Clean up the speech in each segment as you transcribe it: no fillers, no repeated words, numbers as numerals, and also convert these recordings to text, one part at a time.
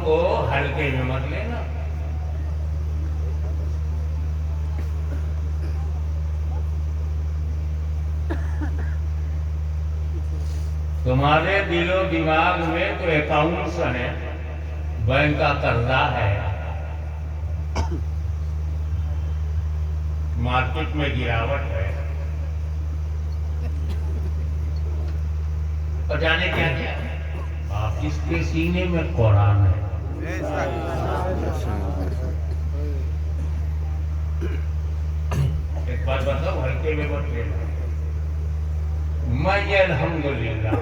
کو ہلکے میں مت لینا. تمہارے دل و دماغ میں تو اکاؤنٹس ہیں، بینک کا قرضہ ہے، مارکیٹ میں گراوٹ ہے، اور جانے کیا کیا آپ اس کے سینے میں قرآن ہے. ایک بات بتاؤ، ہلکے میں مت لینا. میں الحمدللہ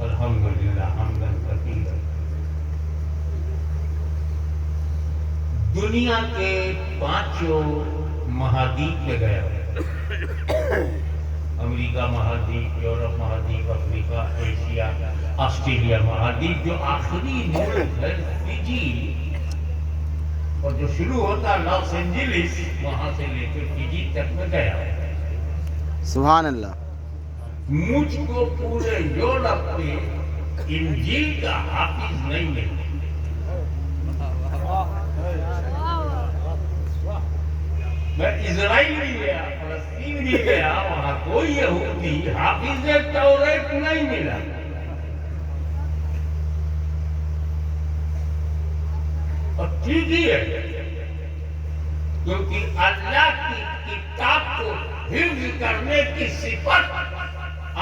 الحمدللہ حمدن کثیرا دنیا کے 5 مہادیپ میں گیا. امریکہ مہادیپ، یورپ مہادیپ، افریقہ، ایشیا، آسٹریلیا مہادیپ. جو آخری ملک ہے فجی، اور جو شروع ہوتا لاس اینجلس، وہاں سے لے کر فجی تک میں گیا. سبحان اللہ. مجھ کو پورے یورپ میں انجیل کا حافظ نہیں ملا. میں اسرائیل بھی گیا، فلسطین بھی گیا، وہاں کوئی یہودی حافظ توریت نہیں ملا. اور ٹھیک ہی ہے، کیونکہ اللہ کی کتاب کو حفظ کرنے کی صفت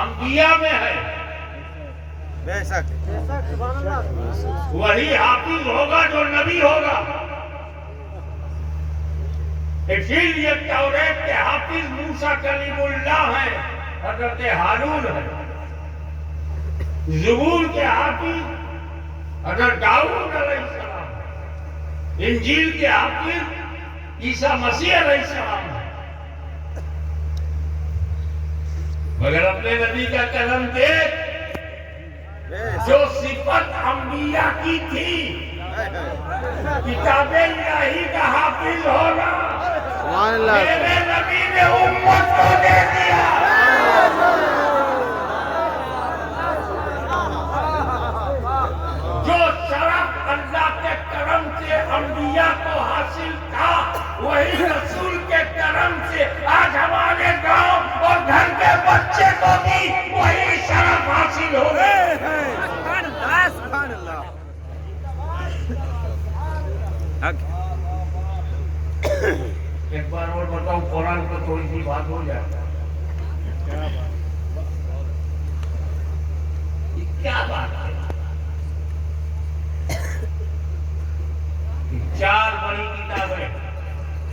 انبیاء میں ہے. بے شک وہی حافظ ہوگا جو نبی ہوگا. اسی لیے توریت کے حافظ موسیٰ کلیم اللہ ہیں، حضرت ہارون ہے. زبور کے حافظ حضرت داؤد علیہ السلام ہے. انجیل کے حافظ عیسیٰ مسیح علیہ السلام ہے. مگر اپنے نبی کا کرم دیکھ، جو صفت انبیاء کی تھی، کتاب الہی کا حافظ ہونا، سبحان اللہ. میرے نبی نے امت کو دے دیا. جو شرف اللہ کے کرم سے انبیاء کو حاصل تھا، وہی رسول کے کرم سے آج ہمارے گاؤں اور گھر کے بچے کو بھی وہی شرف حاصل ہو گئے. سبحان اللہ. ایک بار اور بتاؤں، قرآن پر تھوڑی سی بات ہو جائے. یہ کیا بات ہے؟ 4 بڑی کتابیں،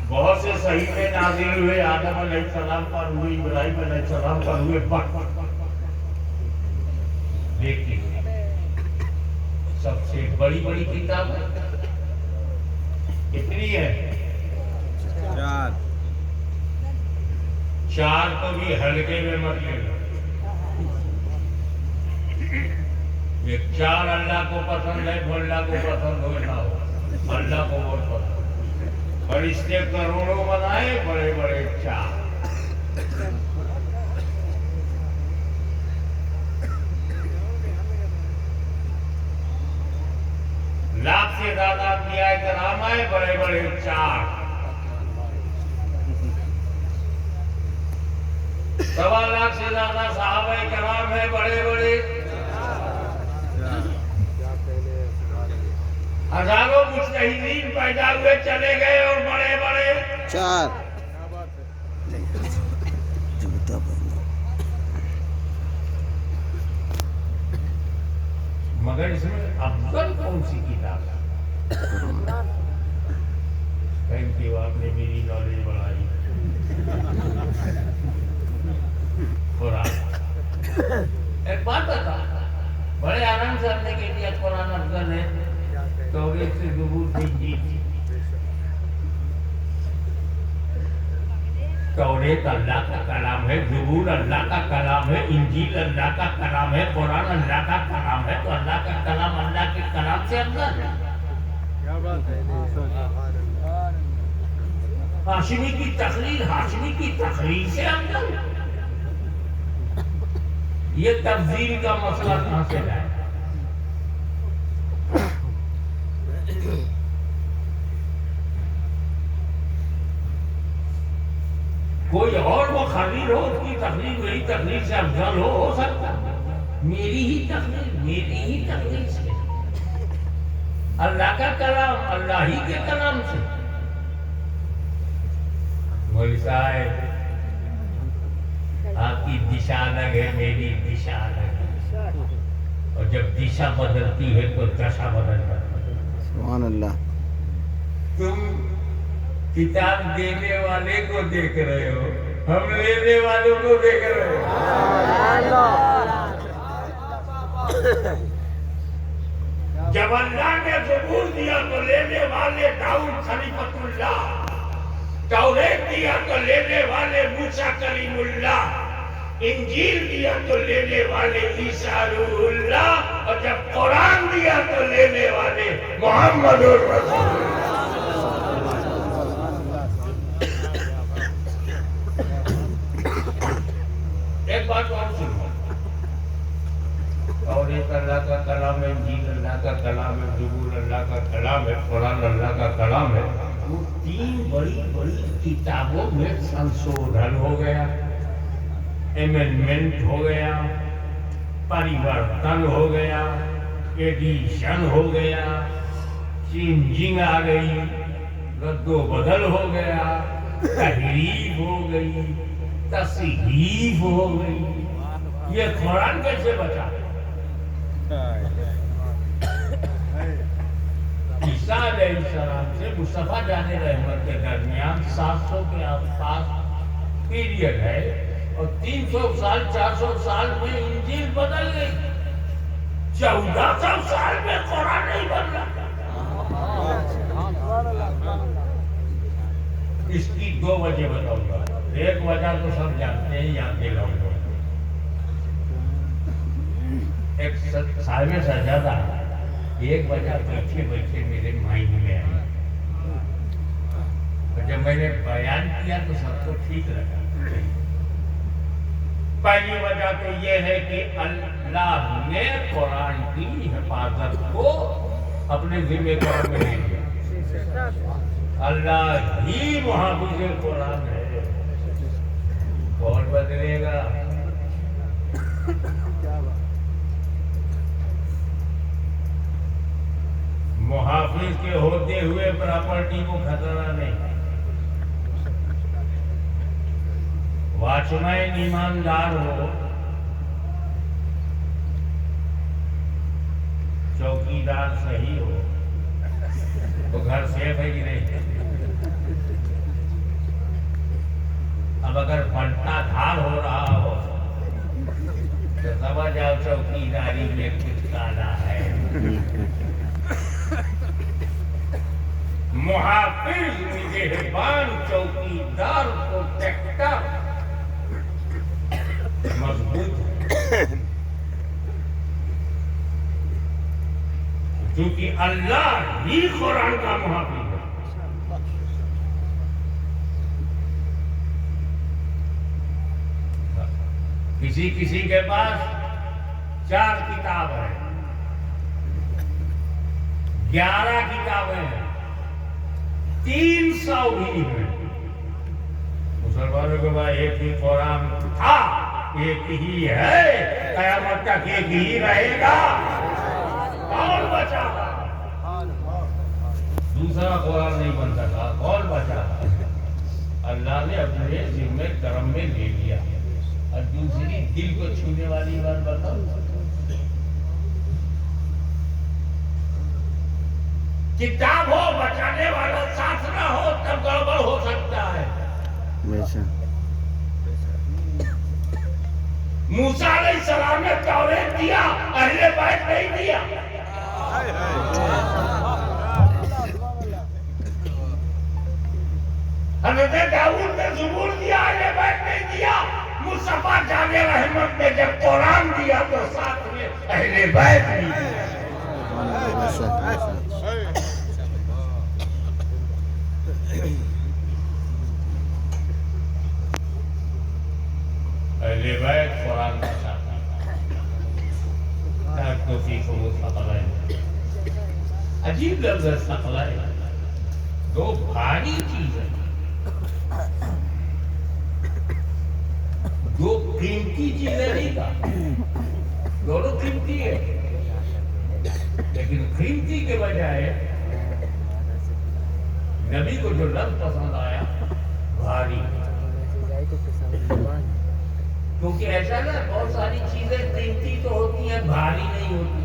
بہت سے صحیفے نازل ہوئے، آدم علیہ السلام پر ہوئے، ابراہیم علیہ السلام پر ہوئے. لیکن سب سے بڑی کتاب کتنی ہے؟ 4 کو بھی ہلکے میں مت لینا. یہ 4 اللہ کو پسند ہے، تو اللہ کو پسند ہو نہ ہو، اللہ کو بہت پسند. فرشتے کروڑوں بنائے، بڑے بڑے 4. لاکھ سے زیادہ انبیاء کرام آئے، بڑے بڑے 4. 1.25 لاکھ سے زیادہ صحابہ کرام ہیں، بڑے بڑے. ہزاروں مجتہدین پیدا ہوئے، چلے گئے، اور بڑے بڑے 4. مگر اس میں افضل کون سی کتاب ہے؟ تھینک یو، آپ نے میری نالج بڑھائی. قرآن. ایک بات بتا، بڑے آرام سے ہم نے کہہ دیا قرآن افضل ہے. توریت سے زبور سے انجیل. توریت اللہ کا کلام ہے، زبور اللہ کا کلام ہے، انجیل اللہ کا کلام ہے، قرآن اللہ کا کلام ہے. تو اللہ کا کلام اللہ کے کلام سے افضل ہے. ہاشمی کی تقریر سے افضل. یہ تفضیل کا مسئلہ کہاں سے لائے؟ کوئی اور مخرر ہو اس کی تقریر میری تقریر سے افضل ہو سکتا؟ میری ہی تقریر سے، اللہ کا کلام، اللہ ہی کے کلام سے۔ مولوی صاحب آپ کی دشا الگ ہے، میری دشا الگ ہے، اور جب دشا بدلتی ہے تو دشا بدل جاتی ہے۔ سبحان اللہ۔ تم کتاب دینے والے کو دیکھ رہے ہو، ہم لینے والوں کو دیکھ رہے ہو۔ جب اللہ نے زبور دیا تو لینے والے داؤد خلیفۃ اللہ، توریت دیا تو لینے والے موسیٰ کلیم اللہ، انجیل دیا تو لینے والے عیسیٰ روح اللہ، اور جب قرآن دیا تو لینے والے محمد رسول اللہ۔ ایک بات اور سنو، توریت اللہ کا کلام ہے، انجیل اللہ کا کلام ہے، زبور اللہ کا کلام ہے، قرآن اللہ کا کلام ہے۔ وہ تین بڑی بڑی کتابوں میں سنشودھن ہو گیا، ایمنڈمنٹ ہو گیا، پریورتن ہو گیا، ایڈیشن ہو گیا، چینجنگ آ گئی، رد و بدل ہو گیا، تحریف ہو گئی، تصحیف ہو گئی۔ یہ قرآن کیسے بچا؟ عیسیٰ علیہ السلام سے مصطفیٰ جان رحمت کے درمیان 700 کے آس پاس پیریڈ ہے، اور 300 سال 400 سال میں انجیل بدل گئی، 1400 سال میں قرآن نہیں بدلا۔ اس کی دو وجہ بتاؤں گا، ایک وجہ تو سب جانتے ہیں، یاد دلاؤں گا۔ ایک صاحب سجادہ، ایک وجہ بیٹھے بیٹھے میرے مائنڈ میں آئی، اور جب میں نے بیان کیا تو سب کو ٹھیک لگا۔ پہلی وجہ تو یہ ہے کہ اللہ نے قرآن کی حفاظت کو اپنے ذمہ دار میں لے لیا۔ اللہ ہی محافظ قرآن ہے، کون بدلے گا؟ محافظ کے ہوتے ہوئے پراپرٹی کو خطرہ نہیں، واچمین ایماندار ہو، چوکیدار صحیح ہو تو گھر سیف ہے کہ نہیں؟ اب اگر پلٹا دھار ہو رہا ہو تو سمجھ آؤ چوکیداری میں کچھ کالا ہے۔ محافظ، نگہبان، چوکیدار، پروٹیکٹر مضبوط ہے، کیونکہ اللہ ہی قرآن کا محافظ ہے۔ کسی کے پاس 4 کتاب ہے، 11 کتابیں ہیں، 300 بھی ہیں۔ مسلمانوں کے پاس ایک ہی قرآن تھا، ایک ہی ہے، قیامت تک ایک ہی رہے گا، کون بچا گا؟ دوسرا قرآن نہیں بن سکا، کون بچا گا؟ اللہ نے اپنے ذمہ کرم میں لے لیا۔ اور دوسری دل کو چھونے والی بات بتاؤ، کتاب ہو، بچانے والا ساتھ نہ ہو تب گڑبڑ ہو سکتا ہے۔ موسیٰ علیہ السلام نے توریت دیا، اہل بیت نہیں دیا۔ حضرت داؤد نے زبور دیا، اہل بیت نہیں دیا۔ مصطفیٰ جان رحمت نے جب قرآن دیا تو ساتھ میں اہل بیت نہیں دیا۔ اہل بیت قرآن کا ساتھ عجیب لفظ ہے ثقلین، دو بھاری چیز ہے۔ قیمتی چیزیں نہیں تھا، دونوں قیمتی ہے، لیکن قیمتی کے بجائے نبی کو جو لفظ پسند آیا بھاری، کیونکہ ایسا نا بہت ساری چیزیں قیمتی تو ہوتی ہیں بھاری نہیں ہوتی.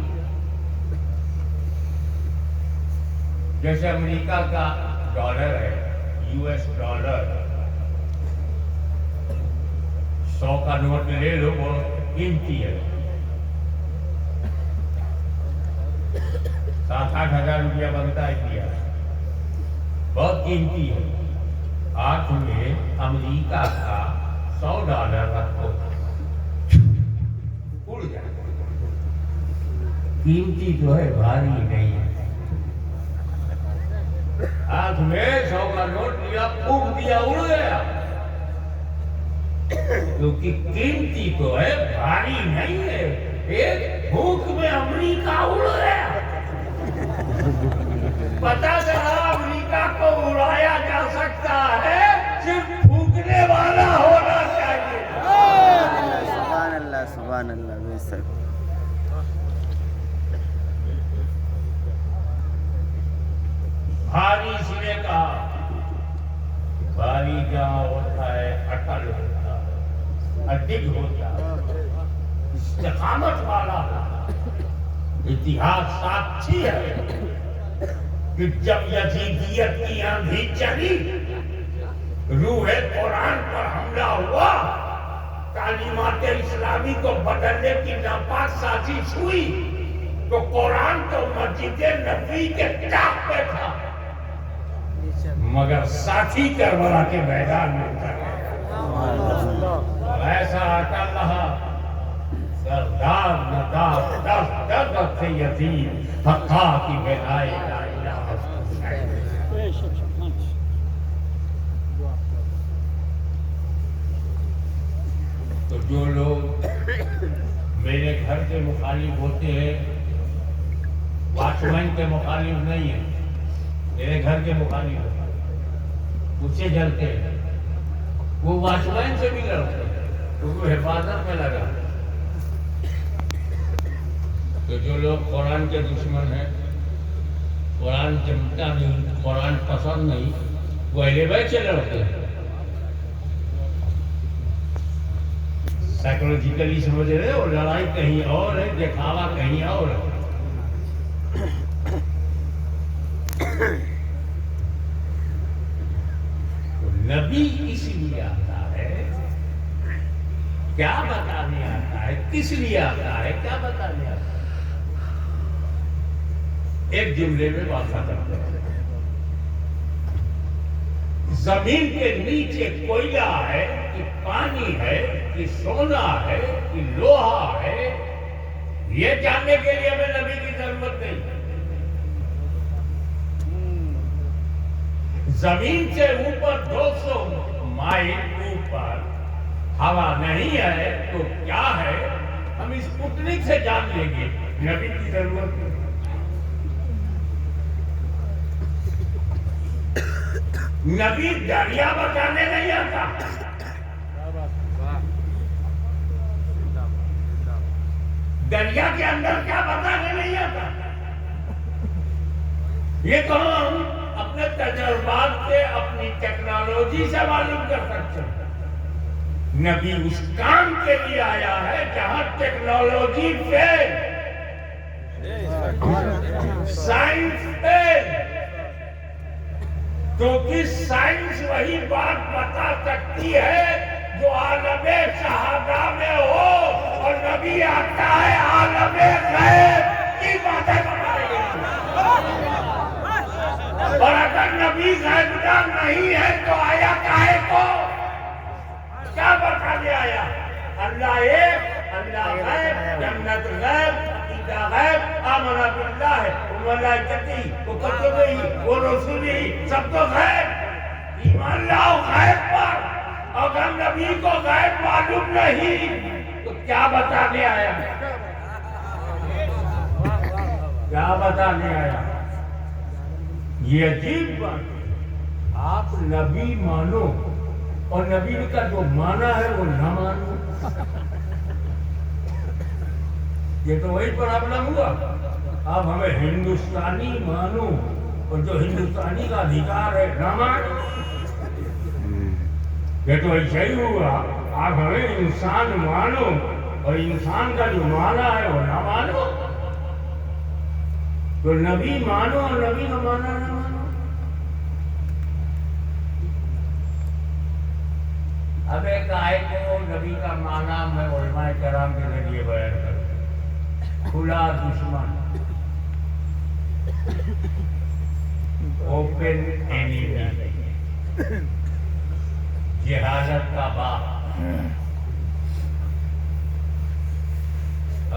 جیسے امریکہ کا ڈالر ہے، US ڈالر، 100 کا نوٹ لے لو بہت قیمتی ہے، 7-8 ہزار روپیہ بنتا ہے انڈیا، بہت قیمتی ہے. آج میں امریکہ کا $100 رکھو اڑ جائے، قیمتی جو ہے بھاری نہیں ہے. ہاتھ میں 100 کا نوٹ لیا، پھونک دیا، اڑ گیا، کیونکہ قیمتی تو ہے بھاری نہیں ہے. ایک پھونک میں امریکہ اڑ گیا. پتا چلا امریکہ کو اڑایا جا سکتا ہے، صرف پھونکنے والا ہونا چاہیے. سبحان اللہ سبحان اللہ. بے شک بھاری اس نے کہا، بھاری جہاں ہوتا ہے اٹل ہوتا ہے، اڈگ ہوتا ہے، استقامت والا ہوتا ہے. اتہاس ساتھی ہے کہ جب یزیدیت کی آندھی چلی، روح قرآن پر حملہ ہوا، تعلیمات اسلامی کو بدلنے کی ناپاک سازش ہوئی، تو قرآن تو مسجد نبوی کے ٹاپ پہ تھا، مگر ساتھی کربلا کے میدان میں اتر گئے. ایسا آتا رہا سردار ندار دست دست سے یتیم حقا کی بینائی لا الہ الا اللہ. تو جو لوگ میرے گھر کے مخالف ہوتے ہیں، واچ مین کے مخالف نہیں ہیں، میرے گھر کے مخالف ہیں، مجھ سے جلتے ہیں، وہ واچ مین سے بھی لڑتے ہیں، کیونکہ حفاظت میں لگا. تو جو لوگ قرآن کے دشمن ہیں، قرآن جمتا نہیں، قرآن پسند نہیں، وہ اہل بیت سے لڑتے ہیں. سائیکولوجیکلی سمجھ رہے ہو، لڑائی کہیں اور ہے، دکھاوا کہیں اور ہے. نبی اس لیے آتا ہے، کیا بتانے آتا ہے، کس لیے آتا ہے، کیا بتانے آتا ہے. ایک جملے میں بات ختم کرتے ہیں. زمین کے نیچے کوئلہ ہے کہ پانی ہے کہ سونا ہے کہ لوہا ہے، یہ جاننے کے لیے ہمیں نبی کی ضرورت نہیں. زمین سے اوپر 200 مائل اوپر ہوا نہیں ہے تو کیا ہے، ہم اس اسپوتنک سے جان لیں گے، نبی کی ضرورت نہیں. نبی دریا بچانے نہیں آتا، دریا کے اندر کیا بتانے نہیں آتا. یہ تو ہم اپنے تجربات سے، اپنی ٹیکنالوجی سے معلوم کر سکتے ہیں. نبی اس کام کے لیے آیا ہے جہاں ٹیکنالوجی فیل، سائنس فیل، کیونکہ سائنس وہی بات بتا سکتی ہے جو عالم شہادہ میں ہو، اور نبی آتا ہے عالم غیب کی باتیں بتائے گا. اور اگر نبی غیب دان نہیں ہے تو آیا کاہے کو، کیا بتانے آیا؟ اللہ ایک، اللہ غیب، جنت غیب، عقیدہ غیب، آمنا باللہ وملائکتہ وکتبہ ورسلہ، سب تو غیب. ایمان لاؤ غیب پر. اگر نبی کو غیب معلوم نہیں تو کیا بتانے آیا؟ کیا بتانے آیا؟ یہ عجیب بات ہے. آپ نبی مانو اور نبی کا جو معنی ہے وہ نہ مانو. یہ تو وہی پرابلم ہوا. اب ہمیں ہندوستانی مانو اور جو ہندوستانی کا ادھیکار ہے نہ مانو. یہ تو ایسا ہی ہوا. آپ ہمیں انسان مانو اور انسان کا جو معنی ہے وہ نہ مانو. تو نبی مانو اور نبی کا معنی نہ مانو. اب ایک آیت کو نبی کا معنی میں علماء کرام کے ذریعے بیان کروں. کھلا دشمن، اوپن اینیمی، جہالت کا باپ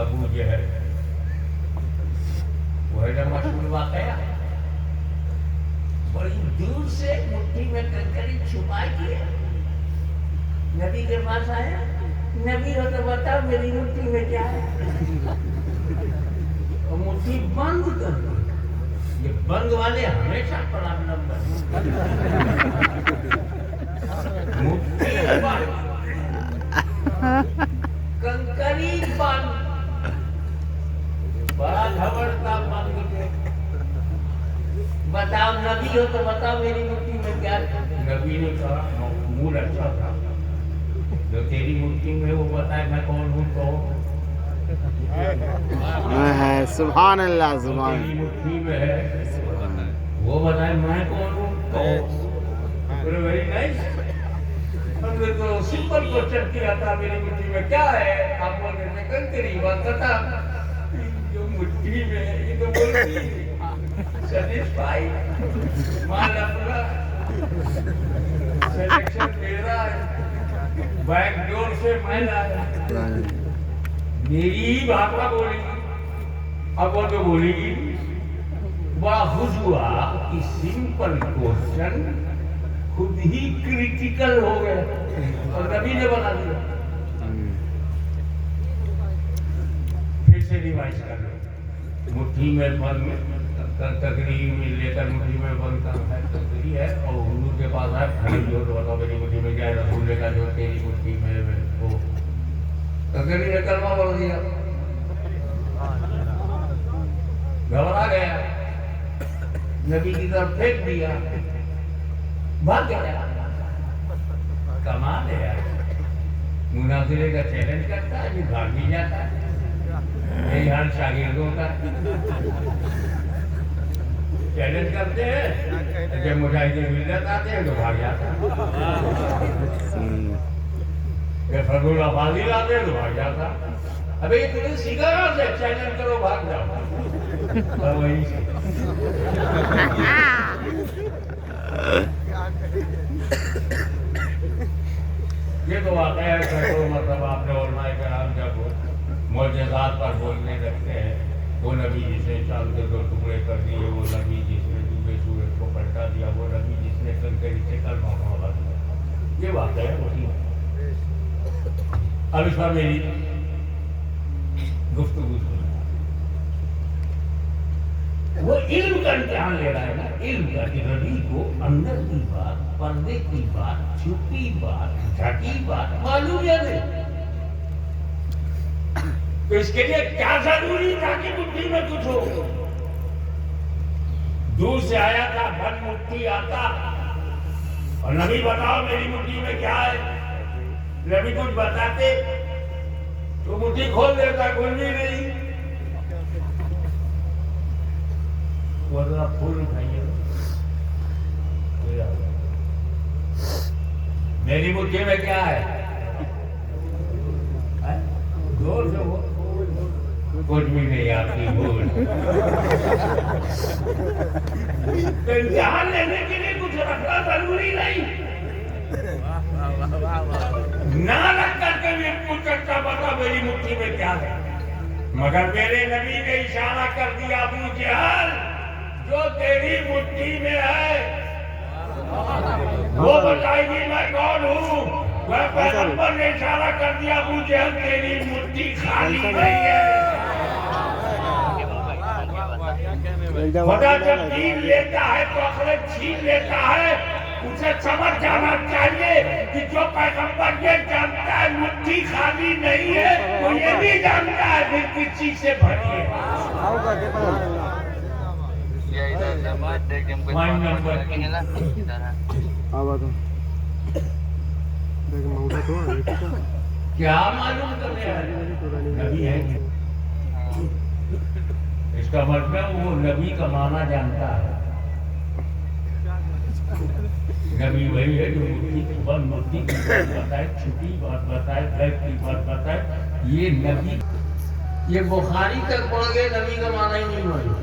ابو جہل. وہ ہے نا مشہور واقعہ. بڑی دور سے مٹھی میں کنکری چھپا کے نبی کے پاس آیا. نبی ہو تو بتاؤ میری مٹھی میں کیا ہے. اور مٹھی بند کر دی. یہ بند والے ہمیشہ پرابلم کرتے. مٹھی بند، کنکری بند، بڑا گھبرتا بند کے. بتاؤ نبی ہو تو بتاؤ میری مٹھی میں کیا ہے. نبی نے کہا موڈ اچھا تھا. جو تیری مٹھی میں وہ بتائے میں کون ہوں. تو سبحان اللہ سبحان تیری مٹھی میں ہے وہ بتائے میں کون ہوں. تو ویری نائس. ہم نے تو سمپل کوشچن کیا تھا میری مٹھی میں کیا ہے. آپ بولتے تھے کنکری. بات تھا جو مٹھی میں ہے یہ تو بولتی سیٹسفائی. مال اپنا سلیکشن میرا ہے. بیک ڈور سے میں لایا. میری ہی بھاپا بولی گی. اب وہ تو بولی گی. بڑا خوش ہوا کہ سمپل کوشچن خود ہی کریٹیکل ہو گیا اور نبی نے بنا دیا. پھر سے ریوائز کر لو. مٹھی میں بند تقریر میں لے کر مٹھی میں بند کرنا ہے تقریر ہے. اور حضور کے پاس ہے جو تو بتاؤ میری مٹھی میں کیا ہے. رسول نے کہا جو تیری مٹھی میں وہ تقریر نے کلمہ پڑھ دیا. گھبرا گیا. نبی کی طرف پھینک دیا. بھاگ گیا. کمال ہے یار. مناظرے کا چیلنج کرتا ہے بھی بھاگ بھی جاتا ہے. یہی حال شاگردوں کا. چیلنج کرتے ہیں جب مجاہدین ملت آتے ہیں تو بھاگ جاتا ہے. جب فضل اللہ فاضل آتے ہیں تو بھاگ جاتا. ابھی تمہیں سیکھا کہاں سے چیلنج کرو بھاگ جاؤ. وہی سے یہ تو واقعہ ہے. سینکڑوں مرتبہ آپ نے علماء کرام جب معجزات پر بولنے لگتے ہیں. وہ نبی جس نے چاند کے 2 ٹکڑے کر دیے، وہ نبی جس نے ڈوبے سورج کو پلٹا دیا، وہ نبی جس نے کنکری سے کلمہ پڑھا دیا. یہ واقعہ ہے وہی. اب اس پر میری گفتگو سنیں. وہ علم کا امتحان لے رہا ہے نا. علم کا کہ نبی کو اندر کی بات، پردے کی بات، چھپی بات، ڈھکی بات معلومیت ہے. تو اس کے لیے کیا ضروری تھا کہ مٹھی میں کچھ ہو. دور سے آیا تھا بھر مٹھی آتا اور نبی بتاؤ میری مٹھی میں کیا ہے. نبی کچھ بتاتے تو مٹھی کھول دیتا. کھول بھی نہیں. وہ ذرا پھول اٹھائیے. میری مٹھی میں کیا ہے. زور سے وہ کچھ بھی نہیں. آپ کی بھول. تو امتحان لینے کے لیے کچھ رکھنا ضروری نہیں. نہ رکھ کر کے بھی پوچھ سکتا بتا میری مٹھی میں کیا ہے. مگر میرے نبی نے اشارہ کر دیا ابو جہل جو تیری مٹھی میں ہے وہ بتائے گی میں کون ہوں. میں پیغمبر نے اشارہ کر دیا ابو جہل تیری مٹھی خالی نہیں ہے. خدا جب دین لیتا ہے تو عقل چھین لیتا ہے. اسے سمجھ جانا چاہیے کہ جو پیغمبر یہ جانتا ہے مٹھی خالی نہیں ہے، وہ یہ بھی جانتا ہے پھر کس چیز سے بھری ہے۔ پوائنٹ نمبر 2 کیا معلوم کرنے آئے نبی ہے؟ اس کا مطلب وہ نبی کا معنی جانتا ہے۔ نبی وہی ہے جو مٹھی کی بند مٹھی کی بات بتائے، چھٹی بات بتائے، غیب کی بات بتائے۔ یہ نبی، یہ بخاری تک پڑھ گئے، نبی کا معنی ہی نہیں معلوم۔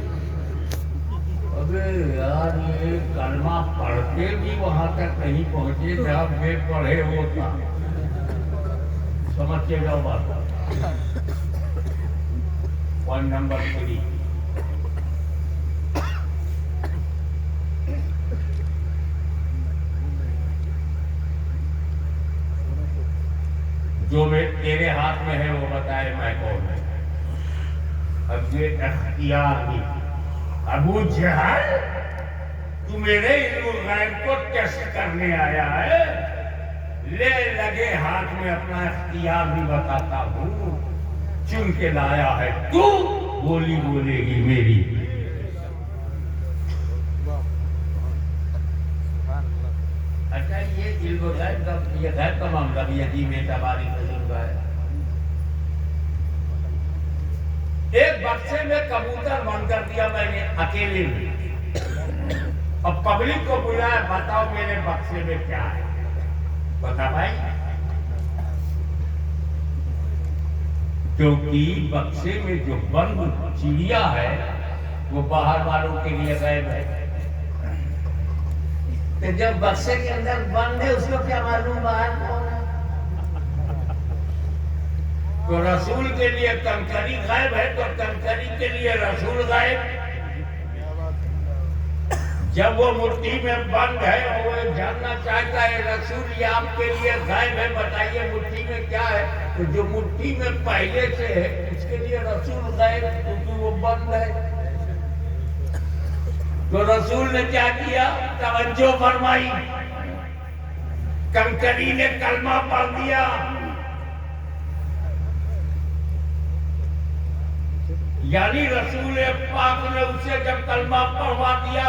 ابے یار یہ کلمہ پڑھ کے بھی وہاں تک نہیں پہنچے جہاں بے پڑھے ہوتا۔ سمجھ کے جاؤ بات۔ پوائنٹ نمبر 3، جو میں تیرے ہاتھ میں ہے وہ بتائے میں کون ہوں۔ اب یہ اختیار بھی، ابو جہل تو میرے علم الغیب کو ٹیسٹ کرنے آیا ہے، لے لگے ہاتھ میں اپنا اختیار بھی بتاتا ہوں، چن کے لایا ہے تو بولی بولے گی میری۔ اچھا یہ علم غیب کا، یہ غیب کا معاملہ بھی عجیب اعتباری نظر کا ہے۔ ایک بکسے میں کبوتر بند کر دیا میں نے اکیلے میں، اب پبلک کو بلایا، بتاؤ میرے بکسے میں کیا ہے، بتا بھائی۔ کیونکہ بکسے میں جو بند چڑیا ہے وہ باہر والوں کے لیے غیب ہے، تو جب بکسے کے اندر بند ہے اس کو کیا معلوم باہر کون ہے؟ تو رسول کے لیے کنکری غائب ہے تو کنکری کے لیے رسول غائب۔ جب وہ مٹھی میں بند ہے وہ جاننا چاہتا ہے رسول یہ آپ کے لیے غائب ہے، بتائیے مٹھی میں کیا ہے، تو جو مٹھی میں پہلے سے ہے اس کے لیے رسول غائب کیونکہ وہ بند ہے۔ تو رسول نے کیا کیا؟ توجہ فرمائی، کنکری نے کلمہ پڑھ دیا، یعنی رسول پاک نے اسے جب کلمہ پڑھوا دیا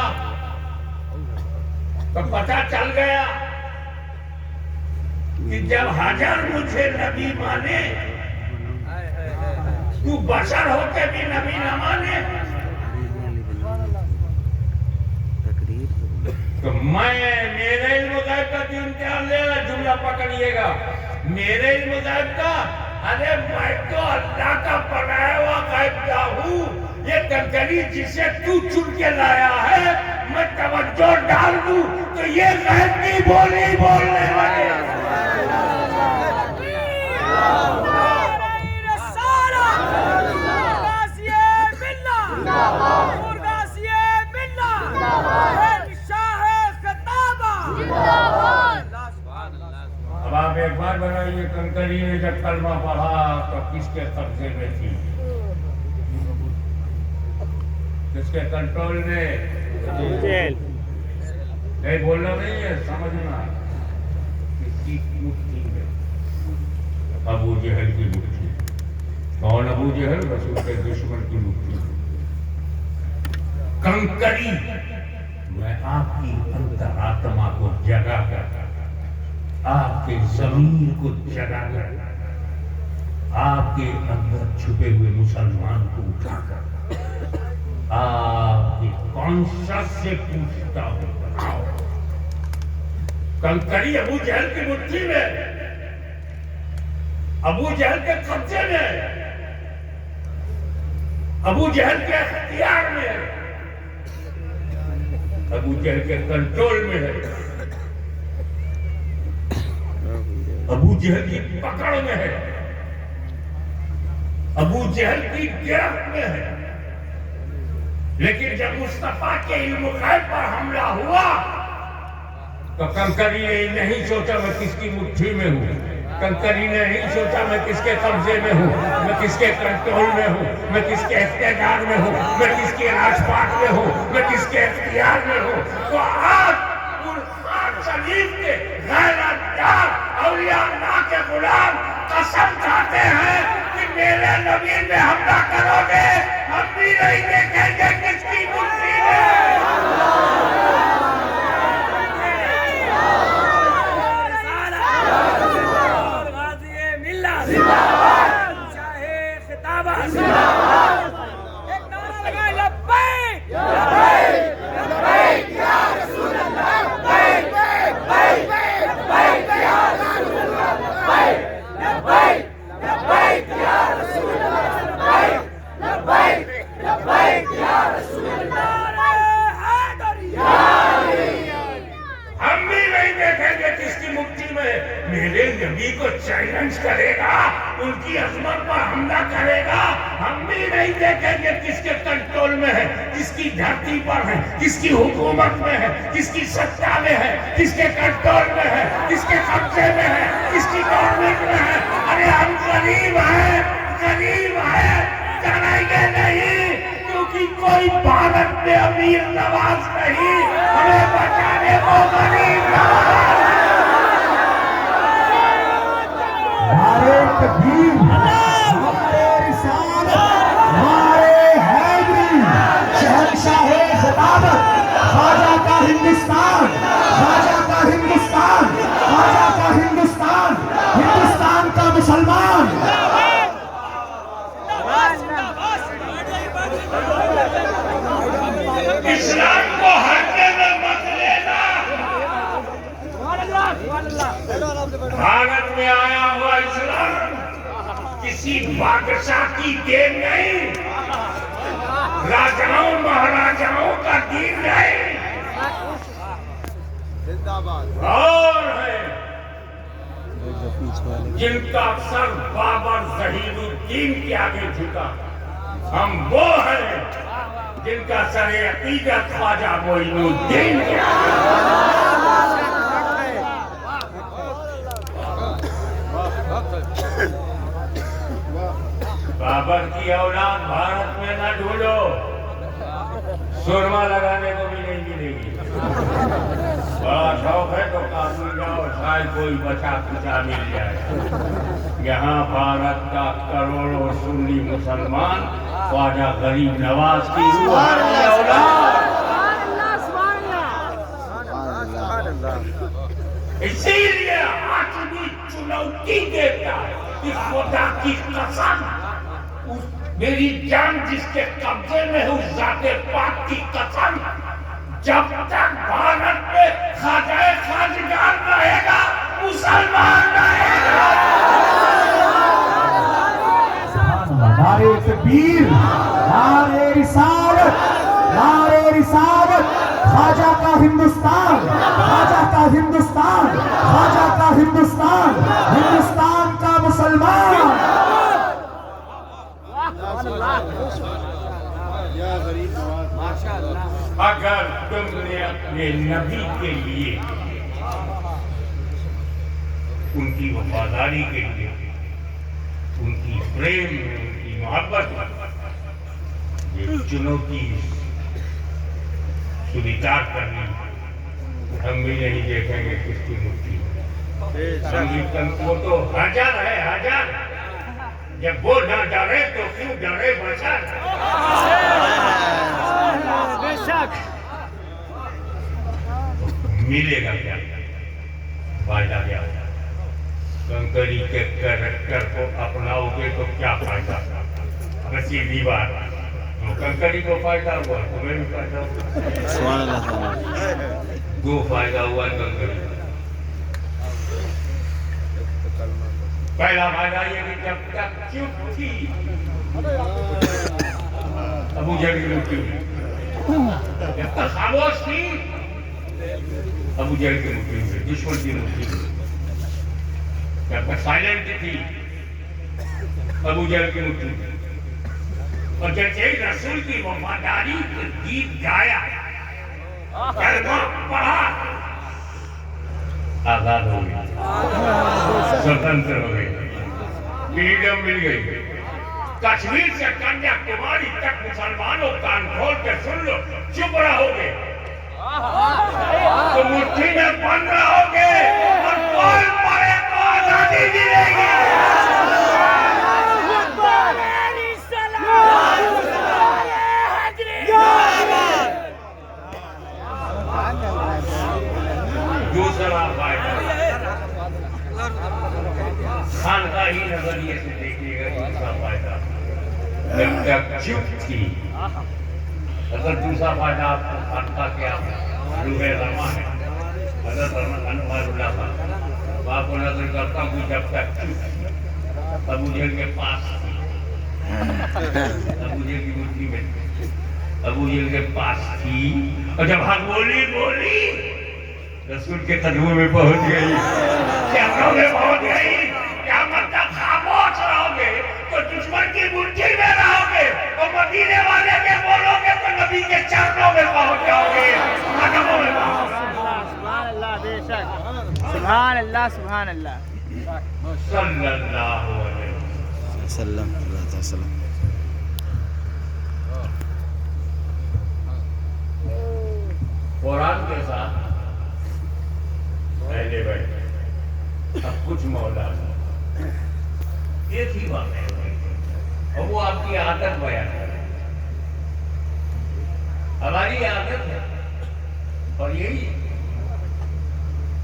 تو پتہ چل گیا کہ جب حجر مجھے نبی مانے تو بشر ہو کے بھی نبی نہ مانے، تو میں میرے علم غیب کا جو امتحان لے رہا، جملہ پکڑیے گا، میرے علم غیب کا، ارے میں تو اللہ کا بنایا ہوا غیب کا ہوں، یہ کنکری جسے تو چن کے لایا ہے میں توجہ ڈال دوں تو یہ غیب کی بولی بولنے لگے۔ اب آپ ایک بار بنائیے، کنکری نے جب کلمہ پڑھا تو کس کے قبضے میں تھی، کس کے کنٹرول میں؟ نہیں بولنا نہیں ہے، سمجھنا، کس کی مٹھی میں؟ ابو جہل کی مٹھی۔ کون ابو جہل؟ رسول کے دشمن کی مٹھی۔ کنکری میں آپ کی انترآتما کو جگا کر، آپ کے ضمیر کو جگا کر، آپ کے اندر چھپے ہوئے مسلمان کو اٹھا کر آپ کے کانشس سے پوچھتا ہوں، بتاؤ کنکری ابو جہل کی مٹھی میں، ابو جہل کے قبضے میں، ابو جہل کے اختیار میں، ابو جہل کے کنٹرول میں ہے، ابو جہل کی پکڑ میں ہے، ابو جہل کی گرفت میں ہے۔ لیکن جب مصطفیٰ کے علم غیب پر حملہ ہوا تو کنکری نے نہیں سوچا میں کس کی مٹھی میں ہوں، کنکری نے نہیں سوچا میں کس کے قبضے میں ہوں، میں کس کے کنٹرول میں ہوں، میں کس کے اختیار میں ہوں، میں کس کے راج پاٹ میں ہوں، میں کس کے اختیار میں ہوں۔ تو آج شریف کے غیرت دار اولیاء اللہ کے غلام قسم کھاتے ہیں کہ میرے نبی میں حملہ کرو گے ہم بھی نہیں دیکھیں گے کس کی مٹھی میں میرے نبی کو چیلنج کرے گا ان کی عظمت پر حملہ کرے گا ہم بھی نہیں دیکھیں گے کس کے کنٹرول میں ہے کس کی دھرتی پر ہے کس کی حکومت میں ہے کس کی سطح میں ہے کس کے کنٹرول میں ہے کس کے قبضے میں ہے کس کی گورنمنٹ میں ہے ارے ہم غریب ہیں کریں گے نہیں کیونکہ کوئی بھارت میں امیر نواز نہیں ہمیں بچانے کو غریب نواز ہمارے تکبیر ہمارے رسالت ہمارے حیدری شہنشاہ خطابت خواجہ کا ہندوستان خواجہ کا ہندوستان خواجہ کا ہندوستان ہندوستان کا مسلمان اسلام کو ہٹنے میں مت لینا بھارت میں آیا ہوا اسلام کسی بادشاہ کی دین نہیں راجاؤں مہاراجاؤں کا دین نہیں اور ہے جن کا سر بابر ظہیر الدین کے آگے جھکا ہم وہ ہیں جن کا سر عقیدت خواجہ معین الدین کے آگے بابر کی اولاد بھارت میں نہ ڈھونڈو سرما لگانے کو بھی نہیں ملے گی بڑا شوق ہے تو کاشمیر جاؤ شاید کوئی بچا کچا مل جائے یہاں بھارت کا کروڑوں سنی مسلمان خواجہ غریب نواز کی روحانی اولاد اسی لیے حاکمی چنوتی دیتا ہے کہ خدا کی قسم میری جان جس کے قبضے میں ہے اس ذات پاک کی قسم جب تک بھارت میں خواجہ خواجگان رہے گا مسلمان رہے گا نعرے تکبیر نعرے رسالت خواجہ کا ہندوستان خواجہ کا ہندوستان خواجہ کا ہندوستان ہندوستان کا مسلمان اگر تم نے اپنے نبی کے لیے ان کی وفاداری کے لیے ان کی پریم ان کی محبت یہ چنوتی سویچار کرنی ہم بھی نہیں دیکھیں گے کس کی مٹھی وہ تو ہزار ہے ہزار جب وہ نہ ڈرے تو کیوں ڈرے بشر ملے گا کیا فائدہ کیا کنکری کے کریکٹر کو اپناؤ گے تو کیا فائدہ نصیبی بات کنکری کو فائدہ ہوا تمہیں بھی فائدہ ہوا دو فائدہ ہوا کنکری پہلا فائدہ یہ کہ جب تک چپ تھی ابو جہل کی مٹھی میں جب تک خاموش تھی ابو جہل کی مٹھی میں دشمن کی مٹھی میں جب تک سائلنٹ تھی ابو جہل کی مٹھی میں اور جیسے ہی رسول کی وفاداری کے گیت گایا کلمہ پڑھا آزاد ہو گئی سوتنتر ہو گئی فریڈم مل گئی کشمیر سے کنیا کماری تک مسلمانوں کان کھول کے سن لو چپ رہو گے تو مٹھی میں بند رہو گے اور بول پڑے تو آزادی ملے گی. دوسرا فائدہ خانقاہی نظریے سے دیکھیے گا. دوسرا فائدہ جب تک چپ تھی. اگر دوسرا فائدہ آپ کو خانقاہ کیا روح رحمان ہے حضرت انوار اللہ خان آپ کو نظر کرتا ہوں جب تک چپ تھی ابو جہل کے پاس تھی. ابو جہل کی مٹھی میں ابو جہل کے پاس تھی اور جب حق بولی رسول کے قدموں میں پہنچ گئی. چہروں میں پہنچ گئی. قیامت تک خاموش رہو گے تو دشمن کی مٹھی میں رہو گے اور مدینے والے کے بولو گے تو نبی کے چرنوں میں پہنچ جاؤ گے. قدموں میں پہنچ جاؤ گے. سبحان اللہ بے شک. سبحان اللہ سبحان اللہ. صلی اللہ علیہ وسلم. قرآن کے ساتھ پہلے بیٹھے اب کچھ مولا ایک ہی بات ہے اور وہ آپ کی عادت بیان کرے. ہماری عادت ہے اور یہی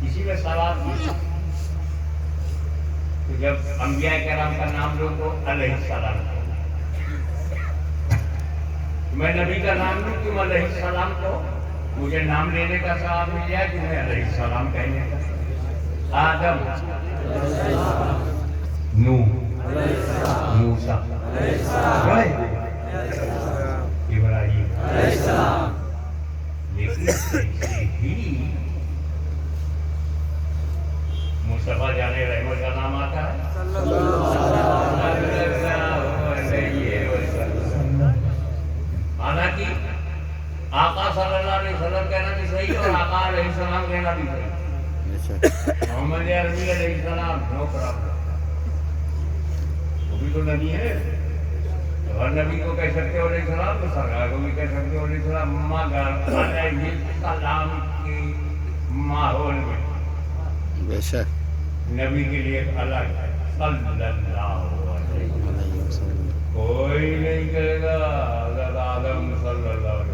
اسی میں سوال بھی کہ جب انبیاء کرام کا نام لو تو علیہ السلام. میں نبی کا نام لوں کیوں علیہ السلام کو مجھے نام لینے کا ثواب مل جائے کہ میں علیہ السلام کہنے کا. آدم نوح موسیٰ ابراہیم لیکن ایسے ہی مصطفیٰ جان رحمت کا نام آتا ہے. حالانکہ آقا صلی اللہ علیہ وسلم کہنا بھی صحیح اور آقا علیہ السلام کہنا بھی صحیح. محمد عربی علیہ السلام نو پرابلم. وہ بھی تو نبی ہے. ہر نبی کو کہہ سکتے ہو علیہ السلام تو سرکار کو بھی کہہ سکتے ہو علیہ السلام مگر علیہ السلام کے ماحول میں بے شک نبی کے لیے ایک الگ ہے. صلی اللہ علیہ وسلم. کوئی نہیں کہے گا حضرت آدم صلی اللہ علیہ وسلم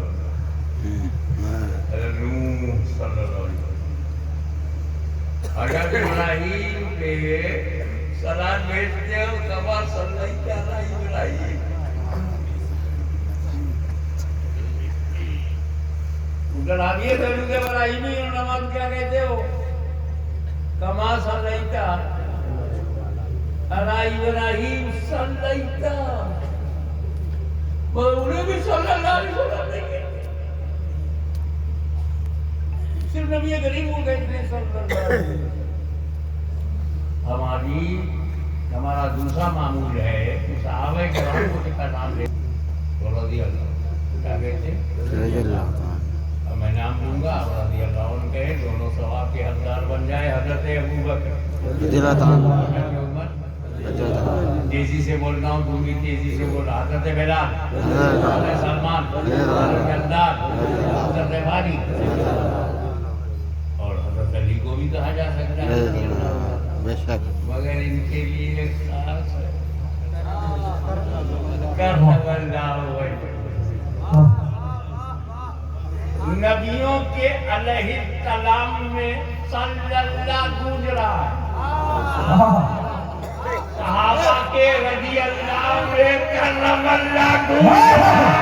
حضرت نوح صلی اللہ علیہ وسلم حضرت ابراہیم پہ سلام بھیجتے ہو کما صلی علی ابراہیم. ادھر آگے درود ابراہیمی اور نماز کیا کہتے ہو کما صلی علی ابراہیم صلی انہیں بھی صلی اللہ علیہ وسلم نہیں کہتے. صرف نبی کریم کو کہتے ہیں صلی اللہ علیہ وسلم. ہمارا دوسرا معمول ہے کہ صحابہ کرام کو کتنا نام لے رضی اللہ کیا کہتے ہیں. اب میں نام لوں گا رضی اللہ عنہ کہے دونوں ثواب کے حقدار بن جائے. حضرت ابو بکر تیزی سے بولنا ہوں تم بھی تیزی سے بول. حضرت بلال حضرت سلمان حضرت جلداد حضرت باری اور حضرت علی کو بھی کہا جا سکتا ہے مگر ان کے لیے خاص ہے. نبیوں کے علیہ السلام میں صلی اللہ گونج رہا ہے. صحابہ کے رضی اللہ میں کرم اللہ گونج رہا ہے.